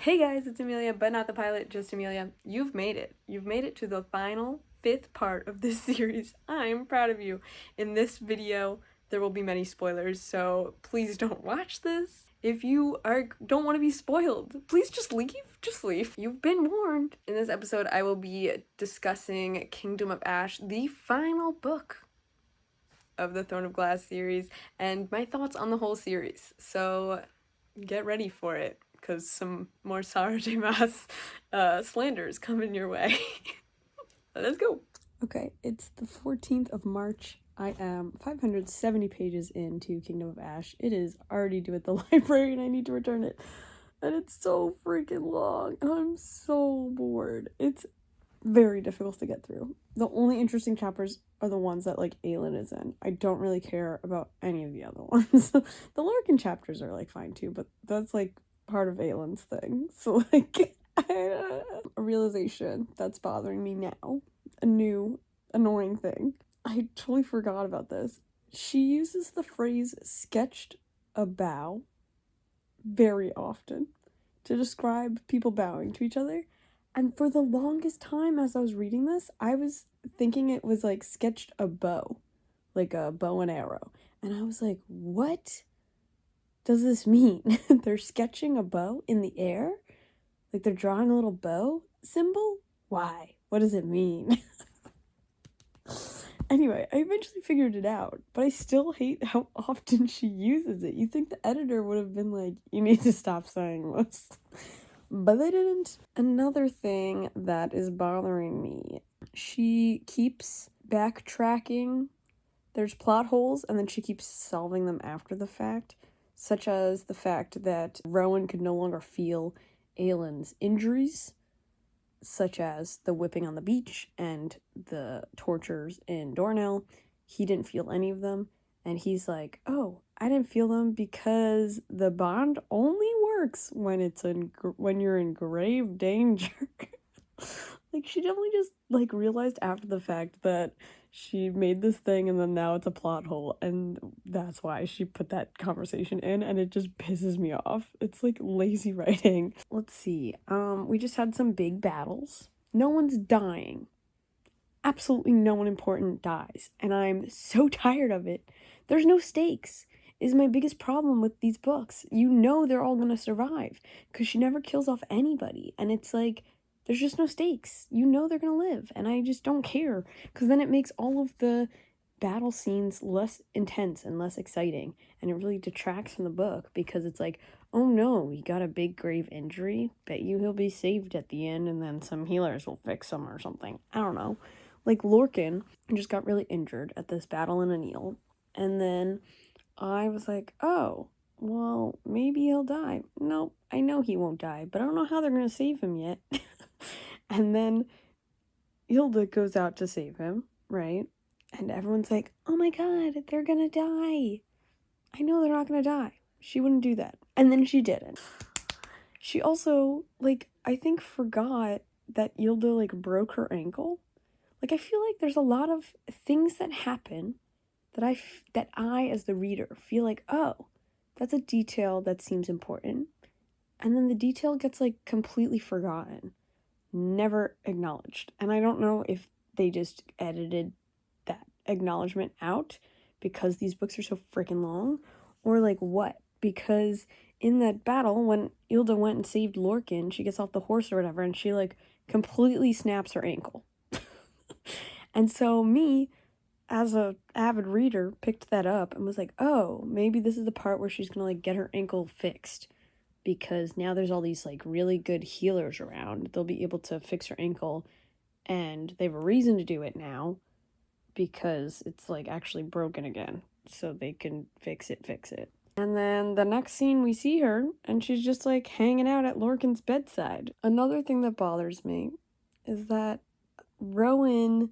Hey guys, it's Amelia, but not the pilot, just Amelia. You've made it. You've made it to the final 5th part of this series. I'm proud of you. In this video, there will be many spoilers, so please don't watch this. If you don't want to be spoiled, please just leave. Just leave. You've been warned. In this episode, I will be discussing Kingdom of Ash, the final book of the Throne of Glass series, and my thoughts on the whole series. So get ready for it, because some more Sarah J Maas slanders coming your way. Let's go. Okay, it's the 14th of March. I am 570 pages into Kingdom of Ash. It is already due at the library and I need to return it. And it's so freaking long and I'm so bored. It's very difficult to get through. The only interesting chapters are the ones that like Aelin is in. I don't really care about any of the other ones. The Lorcan chapters are like fine too, but that's like part of Aelin's thing. So like a realization that's bothering me now. A new annoying thing. I totally forgot about this. She uses the phrase sketched a bow very often to describe people bowing to each other. And for the longest time as I was reading this, I was thinking it was like sketched a bow, like a bow and arrow. And I was like, what does this mean? They're sketching a bow in the air? Like they're drawing a little bow symbol? Why? What does it mean? Anyway, I eventually figured it out, but I still hate how often she uses it. You think the editor would have been like, you need to stop saying this. But they didn't. Another thing that is bothering me, she keeps backtracking. There's plot holes, and then she keeps solving them after the fact, such as the fact that Rowan could no longer feel Aelin's injuries, such as the whipping on the beach and the tortures in Dornell. He didn't feel any of them, and he's like, oh, I didn't feel them because the bond only works when when you're in grave danger. Like, she definitely just like realized after the fact that she made this thing and then now it's a plot hole, and that's why she put that conversation in, and it just pisses me off. It's like lazy writing. Let's see. We just had some big battles. No one's dying. Absolutely no one important dies, and I'm so tired of it. There's no stakes is my biggest problem with these books. You know they're all gonna survive because she never kills off anybody, and it's like there's just no stakes. You know they're gonna live, and I just don't care, because then it makes all of the battle scenes less intense and less exciting, and it really detracts from the book, because it's like, oh no, he got a big grave injury, bet you he'll be saved at the end and then some healers will fix him or something. I don't know. Like Lorcan just got really injured at this battle in Anil, and then I was like, oh, well, maybe he'll die. Nope, I know he won't die, but I don't know how they're gonna save him yet. And then Hilda goes out to save him, right? And everyone's like, oh my god, they're gonna die. I know they're not gonna die. She wouldn't do that. And then she didn't. She also, like, I think forgot that Hilda, like, broke her ankle. Like, I feel like there's a lot of things that happen that I, as the reader, feel like, oh, that's a detail that seems important. And then the detail gets, like, completely forgotten. Never acknowledged. And I don't know if they just edited that acknowledgement out because these books are so freaking long, or like what. Because in that battle, when Hilda went and saved Lorcan, she gets off the horse or whatever, and she like completely snaps her ankle. And so me, as a avid reader, picked that up and was like, oh, maybe this is the part where she's gonna like get her ankle fixed, because now there's all these like really good healers around. They'll be able to fix her ankle, and they have a reason to do it now because it's like actually broken again, so they can fix it. And then the next scene we see her and she's just like hanging out at Lorcan's bedside. Another thing that bothers me is that Rowan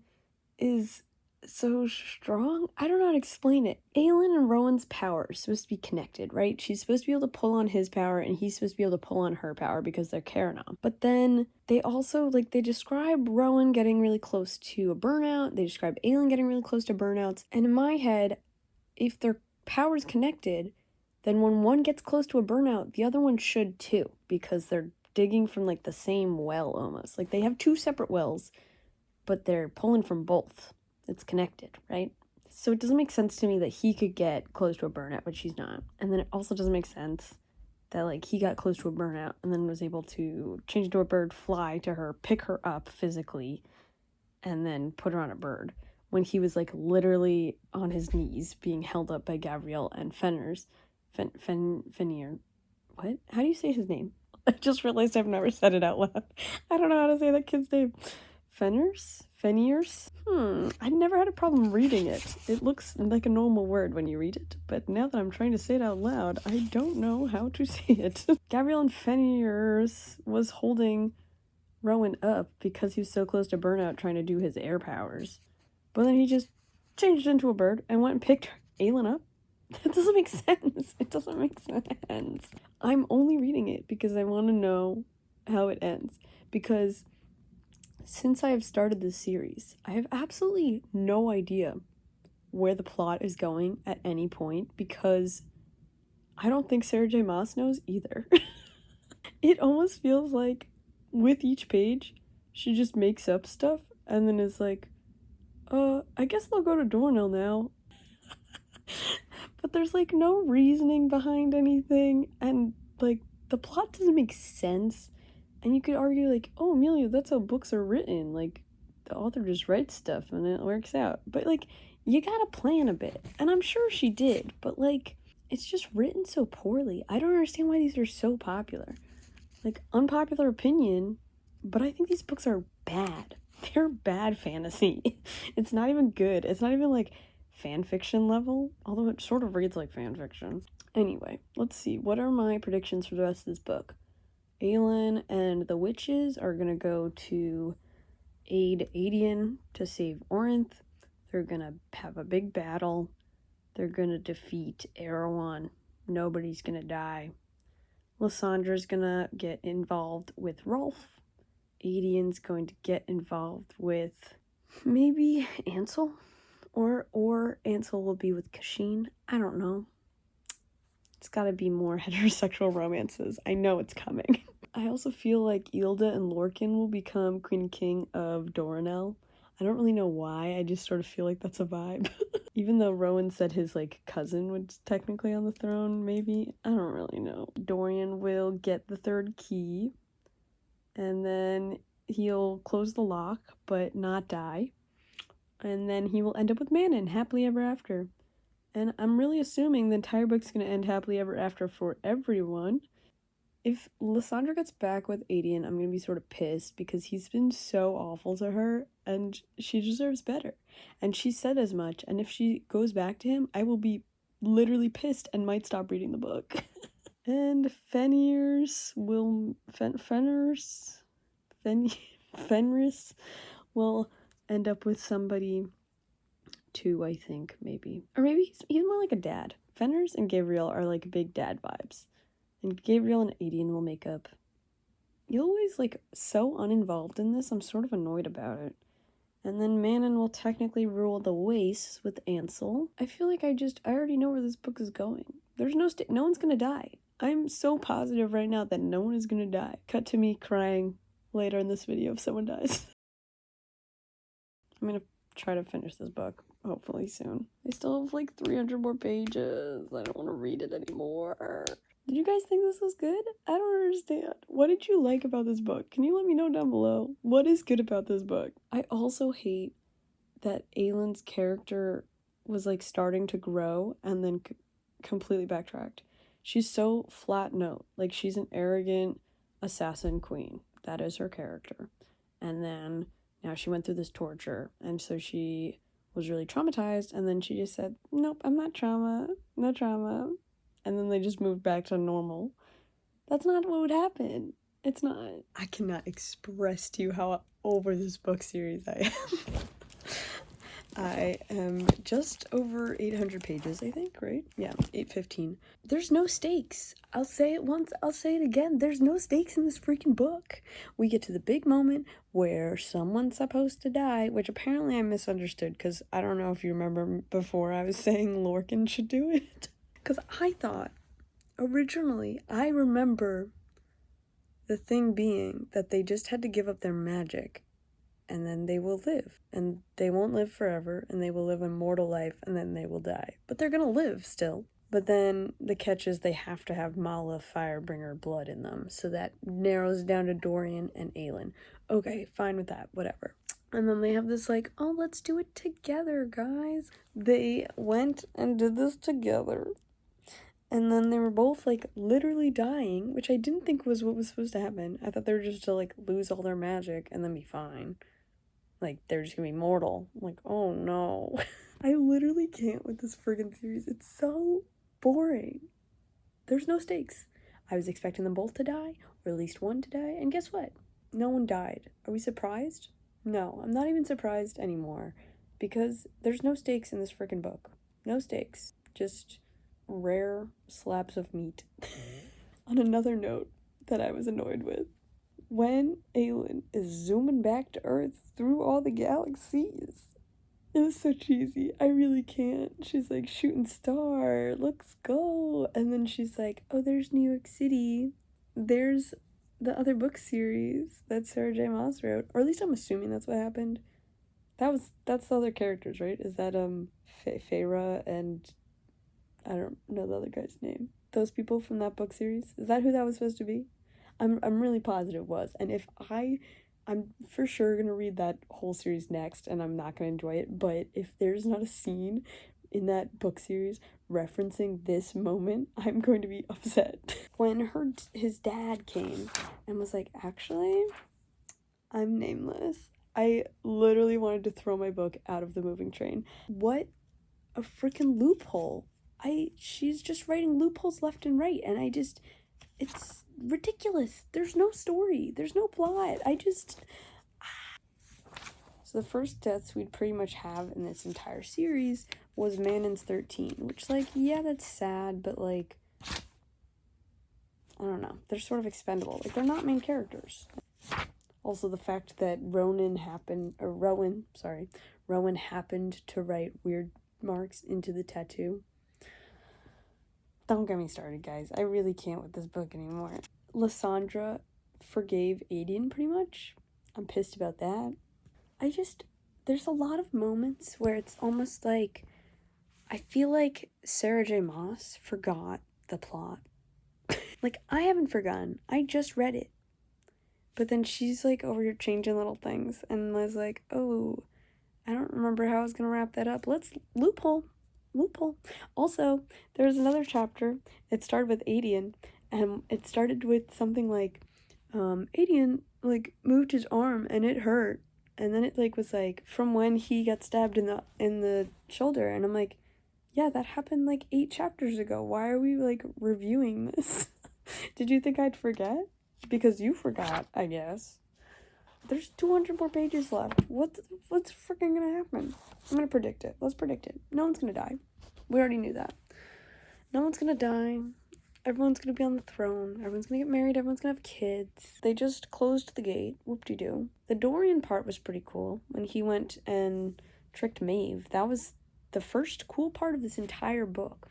is so strong. I don't know how to explain it. Aelin and Rowan's power is supposed to be connected, right? She's supposed to be able to pull on his power and he's supposed to be able to pull on her power because they're Karanom. But then they also, like, they describe Rowan getting really close to a burnout. They describe Aelin getting really close to burnouts. And in my head, if their power's connected, then when one gets close to a burnout, the other one should too, because they're digging from, like, the same well, almost. Like, they have 2 separate wells, but they're pulling from both. It's connected, right? So it doesn't make sense to me that he could get close to a burnout, but she's not. And then it also doesn't make sense that, like, he got close to a burnout and then was able to change into a bird, fly to her, pick her up physically, and then put her on a bird, when he was, like, literally on his knees being held up by Gabrielle and Fennier. What? How do you say his name? I just realized I've never said it out loud. I don't know how to say that kid's name. Fenniers? I never had a problem reading it. It looks like a normal word when you read it, but now that I'm trying to say it out loud, I don't know how to say it. Gabrielle and Fenniers was holding Rowan up because he was so close to burnout trying to do his air powers. But then he just changed into a bird and went and picked Aelin up. That doesn't make sense. It doesn't make sense. I'm only reading it because I want to know how it ends. Because since I have started this series, I have absolutely no idea where the plot is going at any point, because I don't think Sarah J Maas knows either. It almost feels like with each page, she just makes up stuff and then is like, I guess they'll go to Dornell now. But there's, like, no reasoning behind anything, and, like, the plot doesn't make sense. And you could argue, like, oh, Amelia, that's how books are written. Like, the author just writes stuff and it works out. But, like, you gotta plan a bit. And I'm sure she did, but, like, it's just written so poorly. I don't understand why these are so popular. Like, unpopular opinion, but I think these books are bad. They're bad fantasy. It's not even good. It's not even, like, fan fiction level, although it sort of reads like fan fiction. Anyway, let's see. What are my predictions for the rest of this book? Aelin and the witches are gonna go to aid Adian to save Orinth. They're gonna have a big battle. They're gonna defeat Erewhon. Nobody's gonna die. Lysandra's gonna get involved with Rolf. Adian's going to get involved with maybe Ansel, or Ansel will be with Kashin. I don't know. It's gotta be more heterosexual romances. I know it's coming. I also feel like Ilda and Lorcan will become Queen and King of Doranel. I don't really know why, I just sort of feel like that's a vibe. Even though Rowan said his, like, cousin was technically on the throne, maybe. I don't really know. Dorian will get the 3rd key, and then he'll close the lock, but not die. And then he will end up with Manon, happily ever after. And I'm really assuming the entire book's gonna end happily ever after for everyone. If Lysandra gets back with Adian, I'm gonna be sort of pissed because he's been so awful to her and she deserves better. And she said as much, and if she goes back to him, I will be literally pissed and might stop reading the book. And Fenris will end up with somebody too, I think, maybe. Or maybe he's more like a dad. Fenris and Gabrielle are like big dad vibes. And Gabrielle and Adian will make up. You're always, like, so uninvolved in this, I'm sort of annoyed about it. And then Manon will technically rule the Wastes with Ansel. I feel like I already know where this book is going. There's no one's gonna die. I'm so positive right now that no one is gonna die. Cut to me crying later in this video if someone dies. I'm gonna try to finish this book, hopefully soon. I still have, like, 300 more pages. I don't want to read it anymore. Did you guys think this was good? I don't understand. What did you like about this book? Can you let me know down below? What is good about this book? I also hate that Aelin's character was, like, starting to grow and then completely backtracked. She's so flat note. Like, she's an arrogant assassin queen. That is her character. And then now she went through this torture, and so she was really traumatized, and then she just said, nope, I'm not no trauma. And then they just moved back to normal. That's not what would happen. It's not. I cannot express to you how over this book series I am. I am just over 800 pages, I think, right? Yeah, 815. There's no stakes. I'll say it once, I'll say it again. There's no stakes in this freaking book. We get to the big moment where someone's supposed to die, which apparently I misunderstood, because I don't know if you remember before I was saying Lorcan should do it. Because I thought, originally, I remember The thing being that they just had to give up their magic, and then they will live. And they won't live forever, and they will live a mortal life, and then they will die. But they're gonna live still. But then the catch is they have to have Mala Firebringer blood in them, so that narrows down to Dorian and Aelin. Okay, fine with that, whatever. And then they have this like, oh, let's do it together, guys. They went and did this together. And then they were both like literally dying, which I didn't think was what was supposed to happen. I thought they were just to like lose all their magic and then be fine. Like, they're just gonna be mortal. I'm like, oh no. I literally can't with this friggin' series. It's so boring. There's no stakes. I was expecting them both to die, or at least one to die, and guess what? No one died. Are we surprised? No, I'm not even surprised anymore, because there's no stakes in this frickin' book. No stakes. Just rare slabs of meat. On another note that I was annoyed with, when Aelin is zooming back to Earth through all the galaxies, it was so cheesy. I really can't. She's like, shooting star, let's go. And then she's like, oh, there's New York City. There's the other book series that Sarah J Maas wrote. Or at least I'm assuming that's what happened. That's the other characters, right? Is that Feyre and I don't know the other guy's name. Those people from that book series? Is that who that was supposed to be? I'm really positive it was. And if I'm for sure gonna read that whole series next, and I'm not gonna enjoy it, but if there's not a scene in that book series referencing this moment, I'm going to be upset. When his dad came and was like, actually, I'm nameless, I literally wanted to throw my book out of the moving train. What a freaking loophole. She's just writing loopholes left and right, and it's ridiculous. There's no story. There's no plot. So the first deaths we'd pretty much have in this entire series was Manon's 13, which, like, yeah, that's sad, but, like, I don't know. They're sort of expendable. Like, they're not main characters. Also, the fact that Rowan happened to write weird marks into the tattoo. Don't get me started, guys. I really can't with this book anymore. Lysandra forgave Aedion pretty much. I'm pissed about that. There's a lot of moments where it's almost like I feel like Sarah J Maas forgot the plot. Like, I haven't forgotten. I just read it. But then she's like over here changing little things and was like, oh, I don't remember how I was gonna wrap that up. Let's loophole. Also, there was another chapter. It started with Aedion, and it started with something like, Aedion like moved his arm and it hurt, and then it like was like from when he got stabbed in the shoulder, and I'm like, yeah, that happened like 8 chapters ago. Why are we like reviewing this? Did you think I'd forget? Because you forgot, I guess. There's 200 more pages left. What's freaking gonna happen? I'm gonna predict it. Let's predict it. No one's gonna die. We already knew that. No one's gonna die. Everyone's gonna be on the throne. Everyone's gonna get married. Everyone's gonna have kids. They just closed the gate. Whoop-de-doo. The Dorian part was pretty cool. When he went and tricked Maeve. That was the first cool part of this entire book.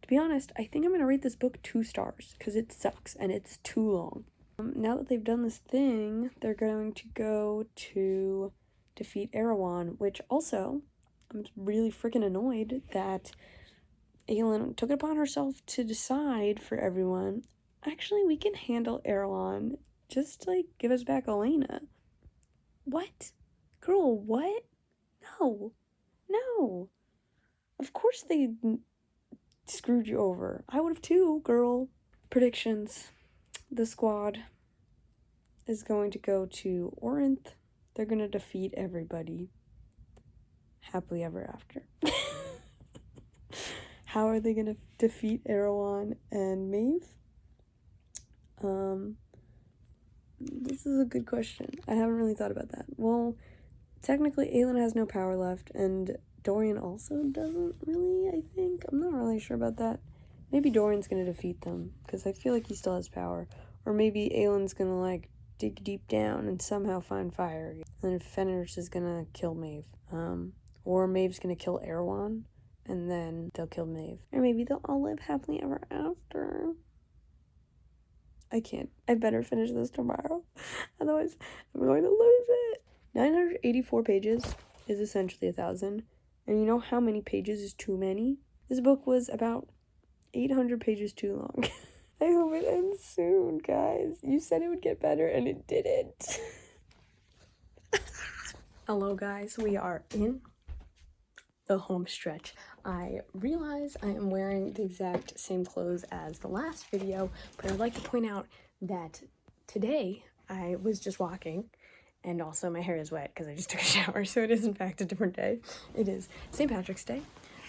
To be honest, I think I'm gonna rate this book 2 stars. Because it sucks and it's too long. Now that they've done this thing, they're going to go to defeat Erewhon, which also, I'm really freaking annoyed that Aelin took it upon herself to decide for everyone, actually, we can handle Erewhon. Just, like, give us back Elena. What? Girl, what? No. Of course they screwed you over. I would have too, girl. Predictions. The squad is going to go to Orinth. They're going to defeat everybody. Happily ever after. How are they going to defeat Erewhon and Maeve? This is a good question. I haven't really thought about that. Well, technically Aelin has no power left, and Dorian also doesn't really, I think. I'm not really sure about that. Maybe Dorian's going to defeat them, because I feel like he still has power. Or maybe Aelin's going to, like, dig deep down and somehow find fire. And then Fenris is going to kill Maeve. Or Maeve's going to kill Erewhon, and then they'll kill Maeve. Or maybe they'll all live happily ever after. I can't. I better finish this tomorrow. Otherwise, I'm going to lose it. 984 pages is essentially 1,000. And you know how many pages is too many? This book was about 800 pages too long. I hope it ends soon, guys. You said it would get better, and it didn't. Hello, guys. We are in the home stretch. I realize I am wearing the exact same clothes as the last video, but I'd like to point out that today I was just walking, and also my hair is wet because I just took a shower, so it is in fact a different day. It is St. Patrick's Day,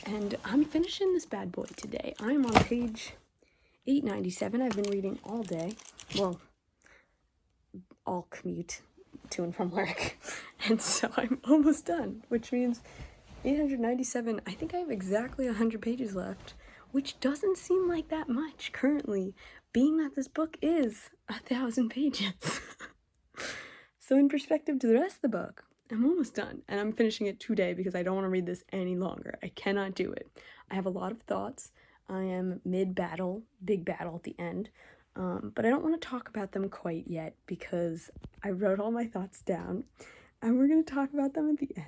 and I'm finishing this bad boy today. I'm on page 897. I've been reading all day. Well, all commute to and from work. And so I'm almost done, which means 897, I think I have exactly 100 pages left, which doesn't seem like that much currently, being that this book is 1,000 pages. So in perspective to the rest of the book, I'm almost done, and I'm finishing it today because I don't want to read this any longer. I cannot do it. I have a lot of thoughts. I am mid-battle, big battle at the end, but I don't want to talk about them quite yet because I wrote all my thoughts down, and we're going to talk about them at the end,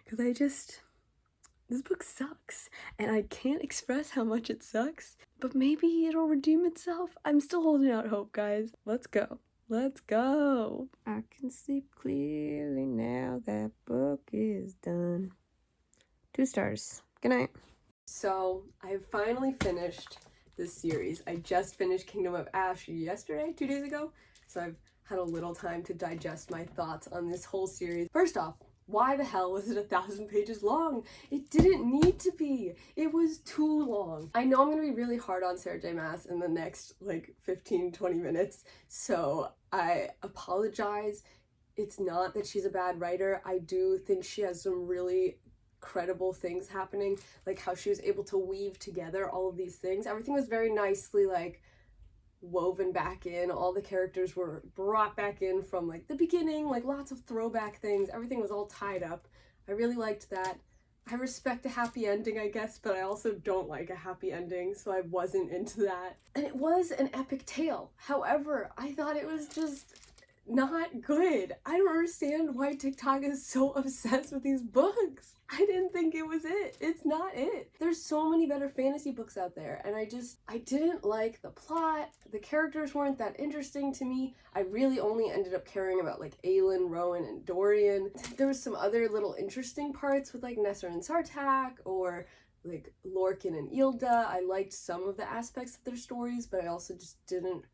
because this book sucks, and I can't express how much it sucks, but maybe it'll redeem itself. I'm still holding out hope, guys. Let's go. Let's go. I can see clearly now that book is done. 2 stars. Good night. So, I've finally finished this series. I just finished Kingdom of Ash yesterday, 2 days ago, so I've had a little time to digest my thoughts on this whole series. First off, why the hell was it 1,000 pages long? It didn't need to be. It was too long. I know I'm gonna be really hard on Sarah J Maas in the next like 15-20 minutes, so I apologize. It's not that she's a bad writer. I do think she has some really credible things happening, like how she was able to weave together all of these things. Everything was very nicely like woven back in. All the characters were brought back in from like the beginning, like lots of throwback things. Everything was all tied up. I really liked that. I respect a happy ending, I guess, but I also don't like a happy ending, so I wasn't into that. And it was an epic tale. However, I thought it was just not good. I don't understand why TikTok is so obsessed with these books. I didn't think it was it. It's not it. There's so many better fantasy books out there, and I didn't like the plot. The characters weren't that interesting to me. I really only ended up caring about like Aelin, Rowan, and Dorian. There was some other little interesting parts with like Nesser and Sartak, or like Lorcan and Ilda. I liked some of the aspects of their stories, but I also just didn't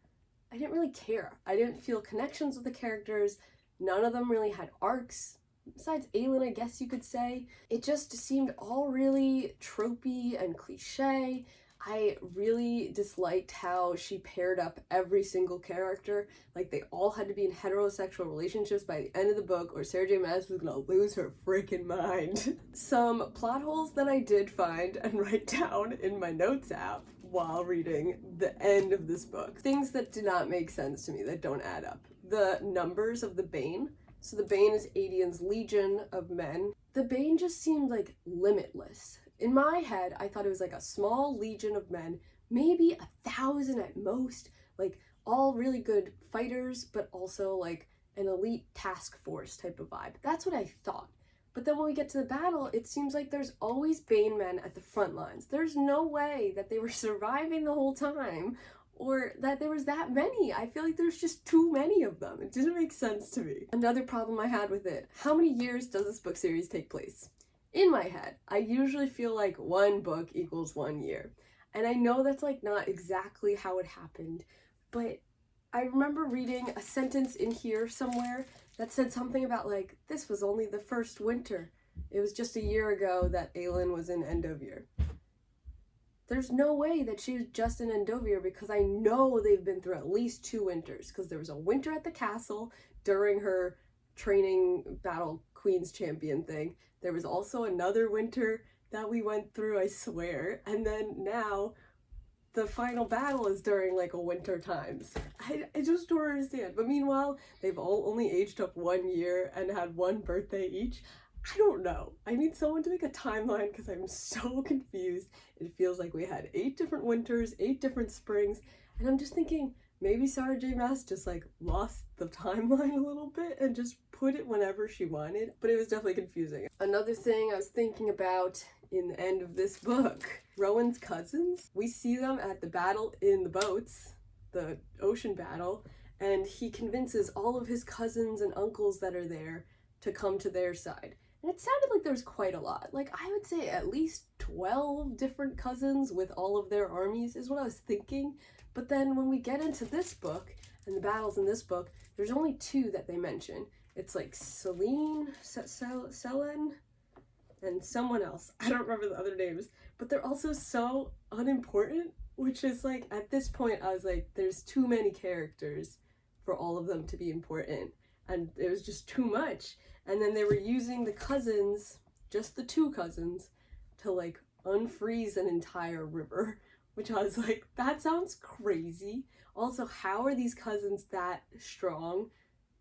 really care. I didn't feel connections with the characters. None of them really had arcs. Besides Aelin, I guess you could say. It just seemed all really tropey and cliche. I really disliked how she paired up every single character. Like, they all had to be in heterosexual relationships by the end of the book, or Sarah J Maas was gonna lose her freaking mind. Some plot holes that I did find and write down in my notes app while reading the end of this book. Things that did not make sense to me, that don't add up. The numbers of the Bane. So the Bane is Adian's legion of men. The Bane just seemed like limitless. In my head, I thought it was like a small legion of men, maybe 1,000 at most, like all really good fighters, but also like an elite task force type of vibe. That's what I thought. But then when we get to the battle, it seems like there's always Bane men at the front lines. There's no way that they were surviving the whole time, or that there was that many. I feel like there's just too many of them. It didn't make sense to me. Another problem I had with it, how many years does this book series take place? In my head, I usually feel like 1 book equals 1 year. And I know that's like not exactly how it happened, but I remember reading a sentence in here somewhere that said something about like, this was only the first winter. It was just a year ago that Aelin was in Endovir. There's no way that she was just in Endovir, because I know they've been through at least 2 winters, because there was a winter at the castle during her training battle Queen's Champion thing. There was also another winter that we went through, I swear, and then now the final battle is during like a winter times. I just don't understand. But meanwhile, they've all only aged up 1 year and had 1 birthday each. I don't know. I need someone to make a timeline because I'm so confused. It feels like we had 8 different winters, 8 different springs, and I'm just thinking, maybe Sarah J Maas just like lost the timeline a little bit and just put it whenever she wanted, but it was definitely confusing. Another thing I was thinking about in the end of this book, Rowan's cousins, we see them at the battle in the boats, the ocean battle, and he convinces all of his cousins and uncles that are there to come to their side. And it sounded like there was quite a lot. Like, I would say at least 12 different cousins with all of their armies is what I was thinking. But then when we get into this book, and the battles in this book, there's only 2 that they mention. It's like Selene, and someone else. I don't remember the other names. But they're also so unimportant, which is like, at this point, I was like, there's too many characters for all of them to be important. And it was just too much. And then they were using the cousins, just the 2 cousins, to like unfreeze an entire river, which I was like, that sounds crazy. Also, how are these cousins that strong?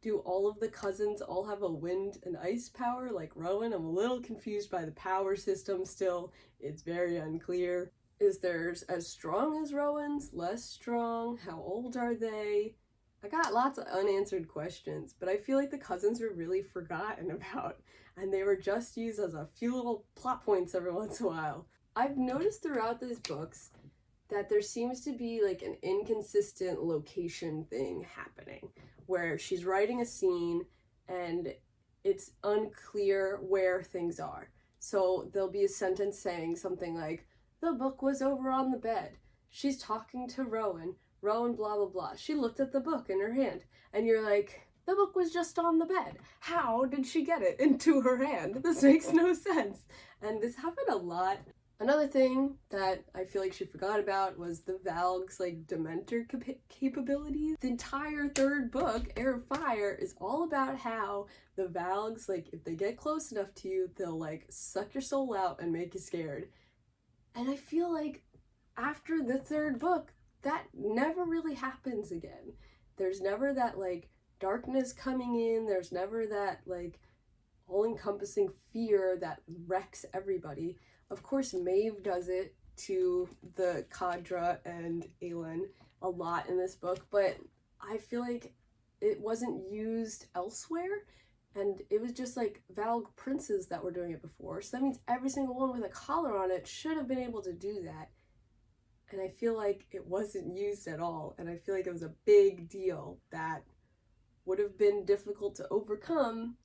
Do all of the cousins all have a wind and ice power like Rowan? I'm a little confused by the power system still. It's very unclear. Is theirs as strong as Rowan's? Less strong? How old are they? I got lots of unanswered questions, but I feel like the cousins were really forgotten about, and they were just used as a few little plot points every once in a while. I've noticed throughout these books that there seems to be like an inconsistent location thing happening, where she's writing a scene and it's unclear where things are. So there'll be a sentence saying something like, the book was over on the bed. She's talking to Rowan blah blah blah. She looked at the book in her hand, and you're like, the book was just on the bed. How did she get it into her hand? This makes no sense. And this happened a lot. Another thing that I feel like she forgot about was the Valg's like Dementor capabilities. The entire 3rd book, Air of Fire, is all about how the Valgs, like, if they get close enough to you, they'll like suck your soul out and make you scared. And I feel like after the 3rd book, that never really happens again. There's never that like darkness coming in. There's never that like all-encompassing fear that wrecks everybody. Of course, Maeve does it to the Cadre and Aelin a lot in this book, but I feel like it wasn't used elsewhere, and it was just like Valg princes that were doing it before. So that means every single one with a collar on it should have been able to do that. And I feel like it wasn't used at all, and I feel like it was a big deal that would have been difficult to overcome,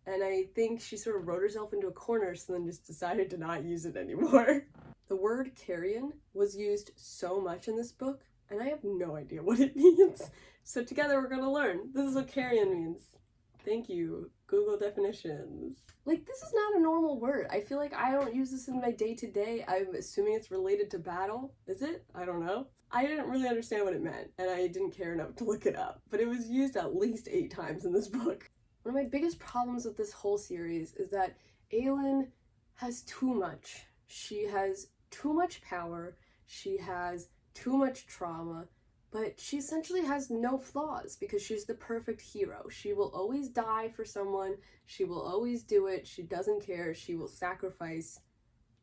and I think she sort of wrote herself into a corner, so then just decided to not use it anymore. The word carrion was used so much in this book, and I have no idea what it means. So together we're gonna learn. This is what carrion means. Thank you, Google definitions. Like, this is not a normal word. I feel like I don't use this in my day-to-day. I'm assuming it's related to battle. Is it? I don't know. I didn't really understand what it meant, and I didn't care enough to look it up, but it was used at least 8 times in this book. One of my biggest problems with this whole series is that Aelin has too much. She has too much power, she has too much trauma, but she essentially has no flaws because she's the perfect hero. She will always die for someone, she will always do it, she doesn't care, she will sacrifice,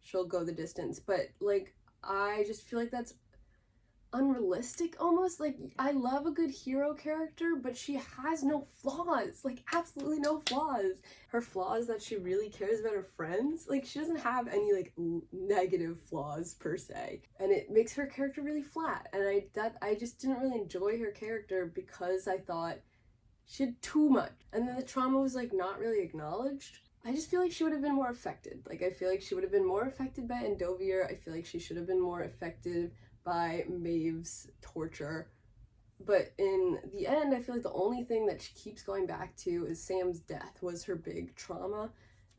she'll go the distance. But like, I just feel like that's unrealistic almost. Like, I love a good hero character, but she has no flaws, like absolutely no flaws. Her flaw is that she really cares about her friends. Like, she doesn't have any like negative flaws per se, and it makes her character really flat, and I just didn't really enjoy her character because I thought she had too much, and then the trauma was like not really acknowledged. I just feel like she would have been more affected. Like, I feel like she would have been more affected by Endovier. I feel like she should have been more affected by Maeve's torture. But in the end, I feel like the only thing that she keeps going back to is Sam's death was her big trauma,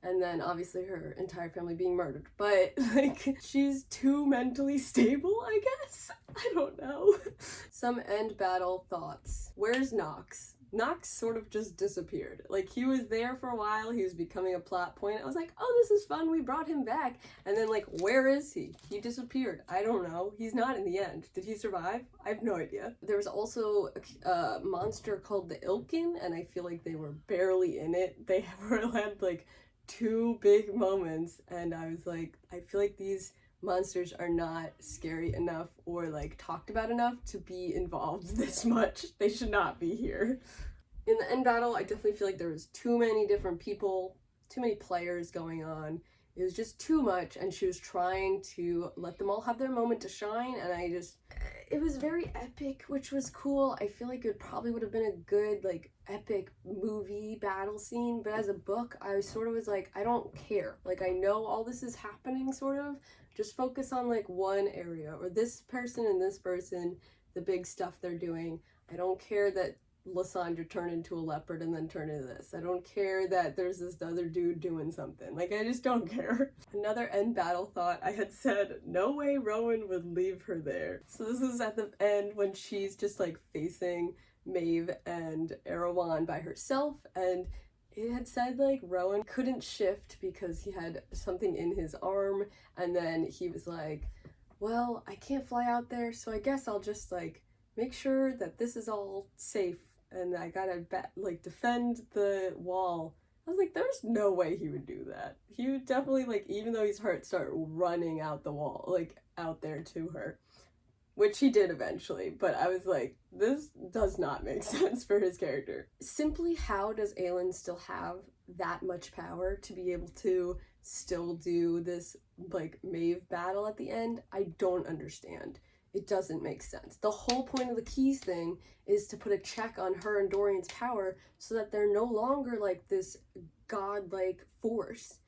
and then obviously her entire family being murdered. But like, she's too mentally stable, I guess? I don't know. Some end battle thoughts. Where's Knox? Knox sort of just disappeared. Like, he was there for a while, he was becoming a plot point. I was like, oh, this is fun, we brought him back. And then like, where is he? He disappeared. I don't know. He's not in the end. Did he survive? I have no idea. There was also a monster called the Ilkin, and I feel like they were barely in it. They had like 2 big moments, and I was like, I feel like these monsters are not scary enough or like talked about enough to be involved this much. They should not be here. In the end battle, I definitely feel like there was too many different people, too many players going on. It was just too much, and she was trying to let them all have their moment to shine, and it was very epic, which was cool. I feel like it probably would have been a good, like, epic movie battle scene, but as a book, I sort of was like, I don't care. Like, I know all this is happening, sort of. Just focus on, like, one area, or this person and this person, the big stuff they're doing. I don't care that Lysandra turned into a leopard and then turned into this. I don't care that there's this other dude doing something. Like, I just don't care. Another end battle thought, I had said, no way Rowan would leave her there. So this is at the end when she's just like facing Maeve and Erewhon by herself, and it had said like Rowan couldn't shift because he had something in his arm, and then he was like, well, I can't fly out there, so I guess I'll just like make sure that this is all safe, and I gotta like defend the wall. I was like, there's no way he would do that. He would definitely, like, even though he's hurt, start running out the wall, like out there to her, which he did eventually, but I was like, this does not make sense for his character. Simply, how does Aelin still have that much power to be able to still do this like Maeve battle at the end? I don't understand. It doesn't make sense. The whole point of the keys thing is to put a check on her and Dorian's power so that they're no longer like this godlike force.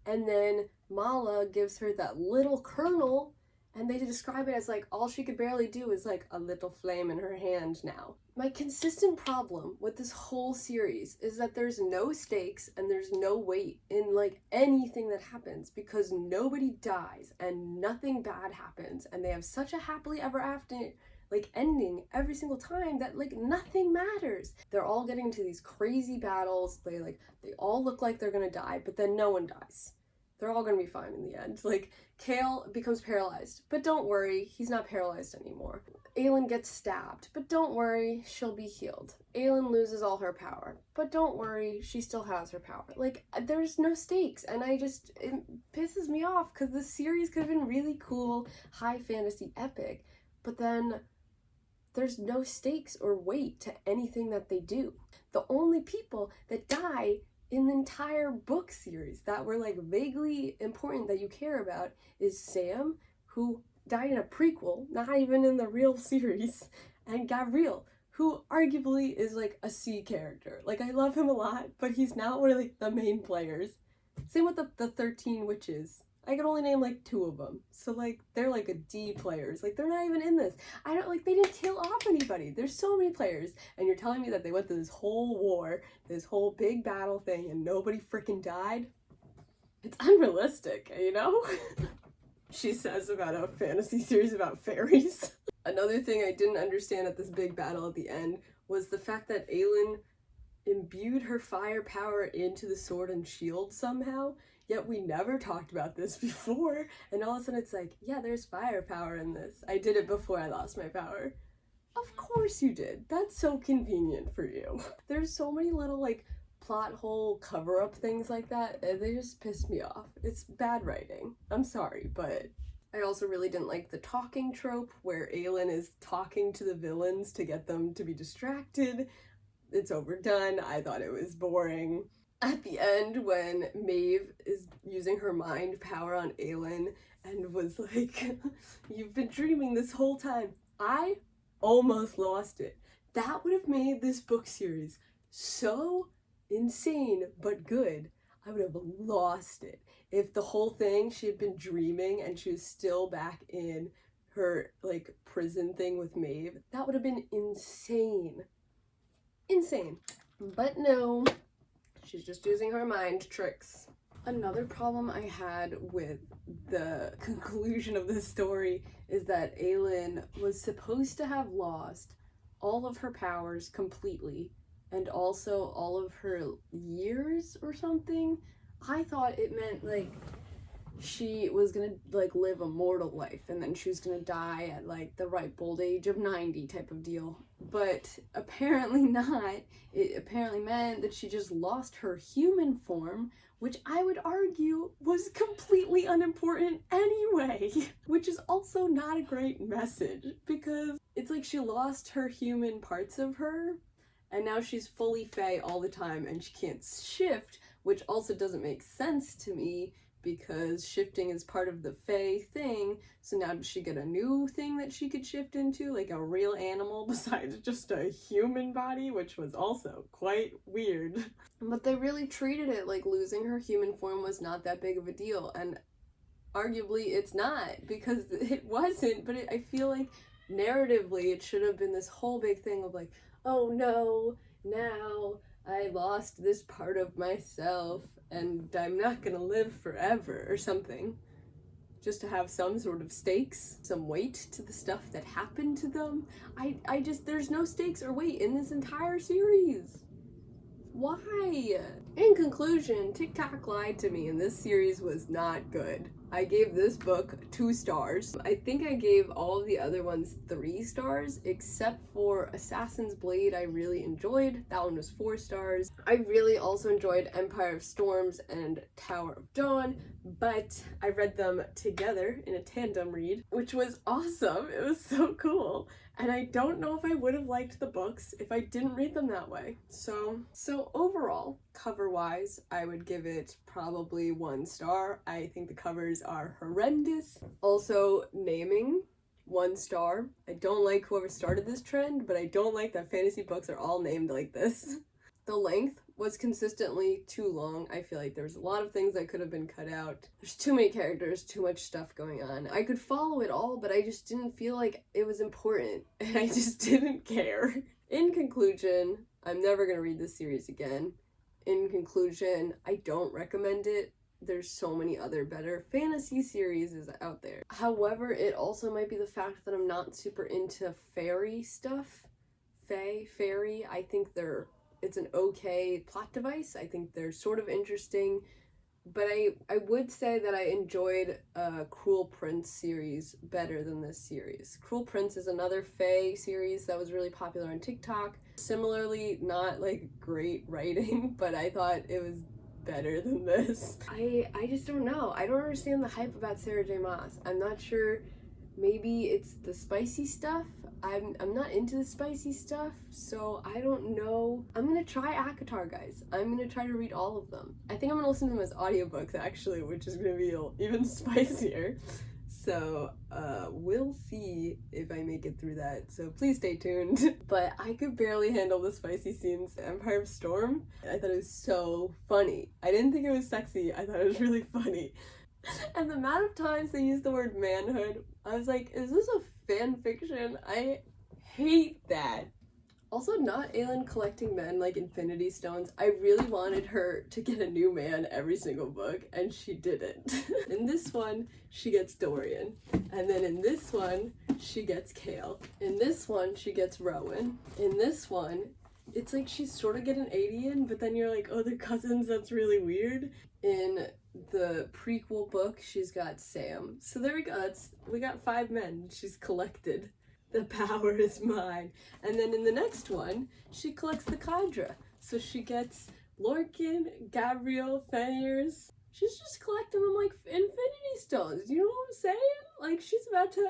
And then Mala gives her that little kernel, and they describe it as like all she could barely do is like a little flame in her hand now. My consistent problem with this whole series is that there's no stakes and there's no weight in like anything that happens, because nobody dies and nothing bad happens, and they have such a happily ever after like ending every single time that like nothing matters. They're all getting into these crazy battles. They all look like they're gonna die, but then no one dies. They're all gonna be fine in the end. Like, Kale becomes paralyzed, but don't worry, he's not paralyzed anymore. Aelin gets stabbed, but don't worry, she'll be healed. Aelin loses all her power, but don't worry, she still has her power. Like, there's no stakes, and it pisses me off, because this series could have been really cool, high fantasy epic, but then there's no stakes or weight to anything that they do. The only people that die in the entire book series that were like vaguely important that you care about is Sam, who died in a prequel, not even in the real series, and Gabriel, who arguably is like a C character. Like, I love him a lot, but he's not one of like the main players. Same with the 13 witches. I can only name like 2 of them. So like, they're like a D players. Like, they're not even in this. They didn't kill off anybody. There's so many players, and you're telling me that they went through this whole war, this whole big battle thing, and nobody freaking died? It's unrealistic, you know? She says about a fantasy series about fairies. Another thing I didn't understand at this big battle at the end was the fact that Aelin imbued her fire power into the sword and shield somehow, yet we never talked about this before, and all of a sudden it's like, yeah, there's firepower in this. I did it before I lost my power. Of course you did. That's so convenient for you. There's so many little like plot hole cover-up things like that, and they just pissed me off. It's bad writing. I'm sorry, but I also really didn't like the talking trope where Aelin is talking to the villains to get them to be distracted. It's overdone. I thought it was boring. At the end, when Maeve is using her mind power on Aelin and was like, you've been dreaming this whole time, I almost lost it. That would have made this book series so insane but good. I would have lost it. If the whole thing, she had been dreaming and she was still back in her like prison thing with Maeve, that would have been insane. Insane. But no, she's just using her mind tricks. Another problem I had with the conclusion of this story is that Aelin was supposed to have lost all of her powers completely, and also all of her years or something. I thought it meant like she was gonna like live a mortal life and then she was gonna die at like the ripe old age of 90 type of deal. but apparently not. It apparently meant that she just lost her human form, which I would argue was completely unimportant anyway, which is also not a great message, because it's like she lost her human parts of her, and now she's fully fae all the time and she can't shift, which also doesn't make sense to me because shifting is part of the fae thing. So now does she get a new thing that she could shift into, like a real animal besides just a human body, which was also quite weird. But they really treated it like losing her human form was not that big of a deal, and arguably it's not, because it wasn't, but I feel like narratively it should have been this whole big thing of like, oh no, now I lost this part of myself and I'm not gonna live forever or something. Just to have some sort of stakes, some weight to the stuff that happened to them. I just, there's no stakes or weight in this entire series. Why? In conclusion, TikTok lied to me and this series was not good. I gave this book 2 stars. I think I gave all of the other ones 3 stars, except for Assassin's Blade I really enjoyed. That one was 4 stars. I really also enjoyed Empire of Storms and Tower of Dawn, but I read them together in a tandem read, which was awesome. It was so cool. And I don't know if I would have liked the books if I didn't read them that way. So overall, cover-wise, I would give it probably 1 star. I think the covers are horrendous. Also, naming, 1 star. I don't like whoever started this trend, but I don't like that fantasy books are all named like this. The length was consistently too long. I feel like there's a lot of things that could have been cut out. There's too many characters, too much stuff going on. I could follow it all, but I just didn't feel like it was important, and I just didn't care. In conclusion, I'm never gonna read this series again. In conclusion, I don't recommend it. There's so many other better fantasy series out there. However, it also might be the fact that I'm not super into fairy stuff. Fairy, I think it's an okay plot device. I think they're sort of interesting, but I would say that I enjoyed Cruel Prince series better than this series. Cruel Prince is another fae series that was really popular on TikTok. Similarly, not like great writing, but I thought it was better than this. I just don't know. I don't understand the hype about Sarah J Maas. I'm not sure. Maybe it's the spicy stuff. I'm not into the spicy stuff, so I don't know. I'm gonna try ACOTAR, guys. I'm gonna try to read all of them. I think I'm gonna listen to them as audiobooks, actually, which is gonna be even spicier. So, we'll see if I make it through that, so please stay tuned. But I could barely handle the spicy scenes. Empire of Storm, I thought it was so funny. I didn't think it was sexy, I thought it was really funny. And the amount of times they use the word manhood, I was like, is this a fan fiction? I hate that. Also, not aelin collecting men like Infinity Stones. I really wanted her to get a new man every single book, and she didn't. In this one, she gets Dorian. And then in this one, she gets Kale. In this one, she gets Rowan. In this one, it's like she's sort of getting Adian, but then you're like, oh, they're cousins, that's really weird. In the prequel book, she's got Sam. So there we go, we got 5 men she's collected. The power is mine. And then in the next one, she collects the cadre. So she gets Lorcan, Gabriel, Fenrirs. She's just collecting them like Infinity Stones. You know what I'm saying? Like, she's about to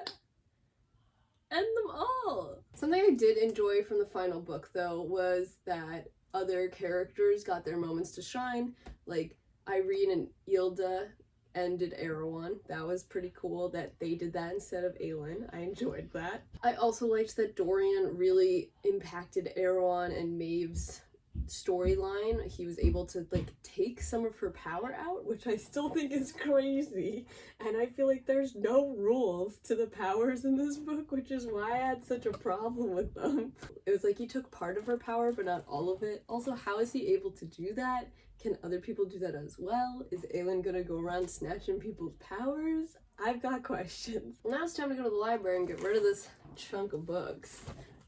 end them all. Something I did enjoy from the final book, though, was that other characters got their moments to shine. Like, Irene and Ilda ended Erewhon. That was pretty cool that they did that instead of aelin. I enjoyed that. I also liked that Dorian really impacted Erewhon and Maeve's storyline. He was able to like take some of her power out, which I still think is crazy, and I feel like there's no rules to the powers in this book, which is why I had such a problem with them. It was like he took part of her power but not all of it. Also, how is he able to do that? Can other people do that as well? Is aelin gonna go around snatching people's powers? I've got questions. Now it's time to go to the library and get rid of this chunk of books.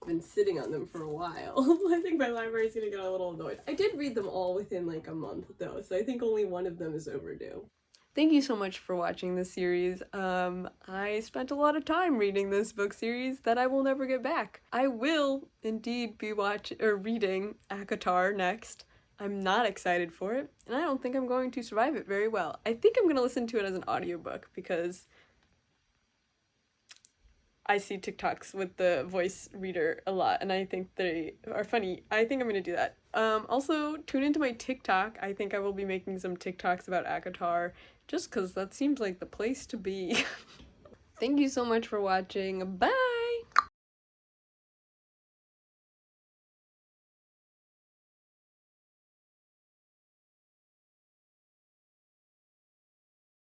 Been sitting on them for a while. I think my library's gonna get a little annoyed. I did read them all within like a month though, so I think only one of them is overdue. Thank you so much for watching this series. I spent a lot of time reading this book series that I will never get back. I will indeed be reading ACOTAR next. I'm not excited for it, and I don't think I'm going to survive it very well. I think I'm going to listen to it as an audiobook because I see TikToks with the voice reader a lot, and I think they are funny. I think I'm gonna do that. Also, tune into my TikTok. I think I will be making some TikToks about ACOTAR, just because that seems like the place to be. Thank you so much for watching. Bye!